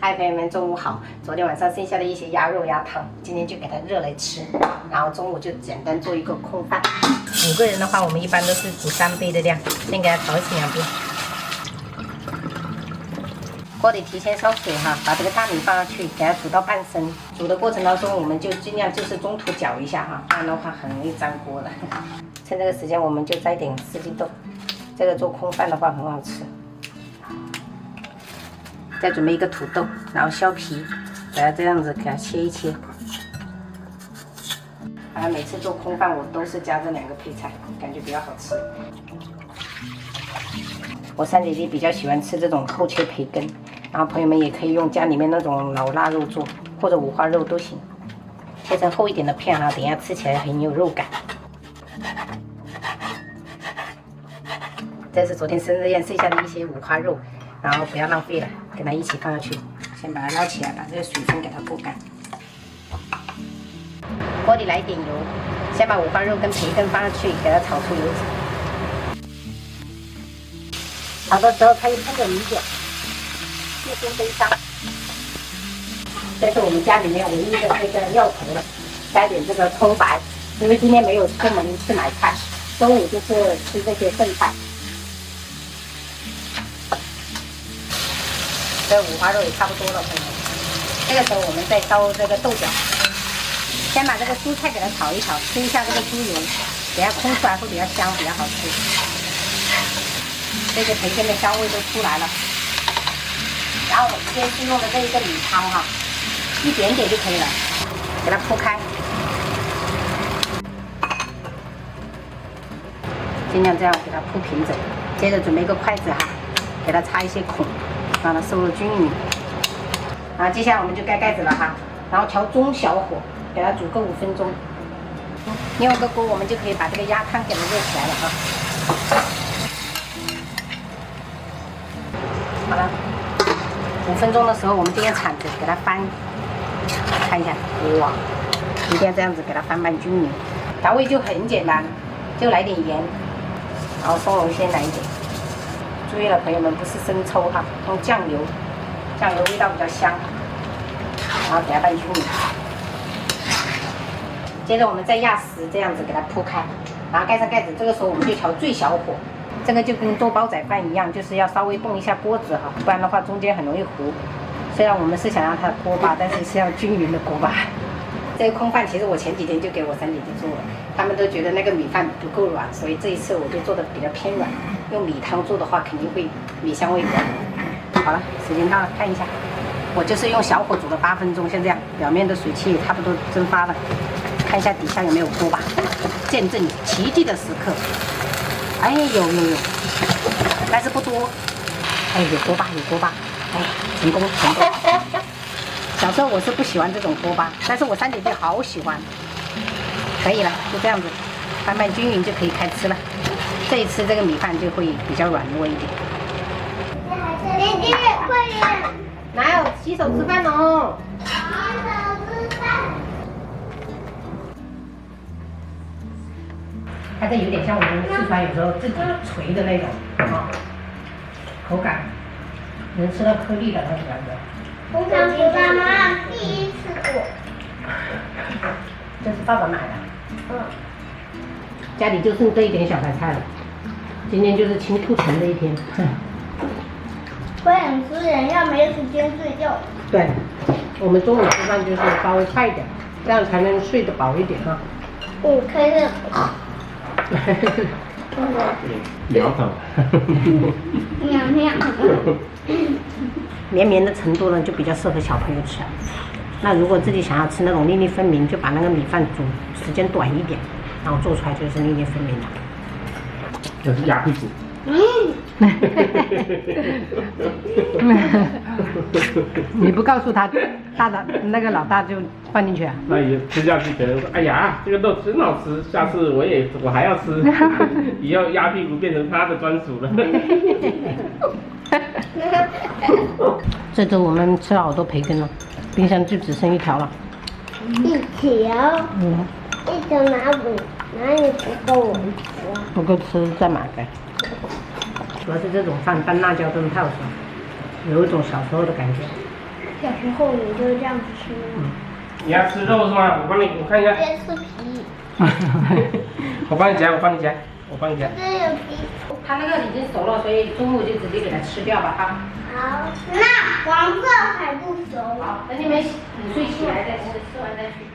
嗨，朋友们，中午好！昨天晚上剩下的一些鸭肉鸭汤，今天就给它热来吃。然后中午就简单做一个空饭。5个人的话，我们一般都是煮3杯的量，先给它炒起2遍。锅里提前烧水哈，把这个大米放上去，给它煮到半生。煮的过程当中，我们就尽量就是中途搅一下哈，不然的话很容易粘锅的。趁这个时间，我们就摘点四季豆，这个做空饭的话很好吃。 再准备一个土豆，然后削皮，把它这样子给它切一切。每次做空饭我都是加这2个配菜，感觉比较好吃。我3姐姐比较喜欢吃这种厚切培根，然后朋友们也可以用家里面那种老腊肉做，或者五花肉都行，切成厚一点的片啊，等一下吃起来很有肉感。这是昨天生日宴剩下的一些五花肉。 然后不要浪费了，跟它一起放下去，先把它捞起来，把这个水分给它过干。锅里来一点油，先把五花肉跟培根放上去，给它炒出油脂。炒的时候它又喷着米酒，越煎越香。这是我们家里面唯一的这个料头了，加点这个葱白，因为今天没有出门吃买菜，中午就是吃这些剩菜。 这五花肉也差不多了，朋友们。这个时候我们再烧这个豆角，先把这个蔬菜给它炒一炒，吃一下这个猪油，等下空出来会比较香，比较好吃。这些培根的香味都出来了。然后我今天是用的这一个米汤哈，一点点就可以了，给它铺开，尽量这样给它铺平整。接着准备一个筷子哈，给它插一些孔。 让它收入均匀。好，接下来我们就盖盖子了哈，然后调中小火，给它煮个5分钟。另外一个锅我们就可以把这个鸭汤给它热起来了哈。好了，5分钟的时候，我们就用铲子给它翻，看一下，哇，一定要这样子给它翻拌均匀。调味就很简单，就来点盐，然后松茸先来一点。 注意了，朋友们，不是生抽哈，用酱油，酱油味道比较香，然后给它拌均匀。接着我们再压实，这样子给它铺开，然后盖上盖子。这个时候我们就调最小火，这个就跟做煲仔饭一样，就是要稍微动一下锅子哈，不然的话中间很容易糊。虽然我们是想让它锅巴，但是是要均匀的锅巴。这个空饭其实我前几天就给我3姐姐做了，他们都觉得那个米饭不够软，所以这一次我就做的比较偏软。用米汤做的话，肯定会米香味比较浓。好了，时间到了，看一下，我就是用小火煮了8分钟，像这样，表面的水汽也差不多蒸发了，看一下底下有没有锅巴，见证奇迹的时刻。哎，有，但是不多。哎，有锅巴，有锅巴，哎，成功。小时候我是不喜欢这种锅巴，但是我3姐姐好喜欢。可以了，就这样子，拌拌均匀就可以开吃了。这一次这个米饭就会比较软糯一点。姐姐，快点！哪有洗手吃饭哦？洗手吃饭。它这有点像我们四川有时候自己捶的那种啊，口感能吃到颗粒的那种感觉。我想吃爸妈第一次过。这是爸爸买的。家里就剩这一点小白菜了，今天就是清库存的一天。快点吃点，要没时间睡觉。对，我们中午吃饭就是稍微快一点，这样才能睡得饱一点哈。开始。苗头。绵绵的程度呢，就比较适合小朋友吃。那如果自己想要吃那种粒粒分明，就把那个米饭煮时间短一点，然后做出来就是粒粒分明的。这是鸭屁股。你不告诉他，那个老大就放进去啊？那也吃下去，可能说，哎呀，这个肉真好吃，下次我还要吃，以后鸭屁股变成他的专属了。这周我们吃了好多培根了，冰箱就只剩1条了。1条。1条哪里不够我们吃啊？不够吃再买呗。主要是这种饭拌辣椒真的太好吃了，有一种小时候的感觉。小时候你就这样子吃吗？你要吃肉是吗？我看一下。别吃皮。我帮你夹。这有皮。它那个已经熟了，所以中午就直接给它吃掉吧哈。好，那黄色还不熟。好，等你们午睡起来再吃，吃完再去。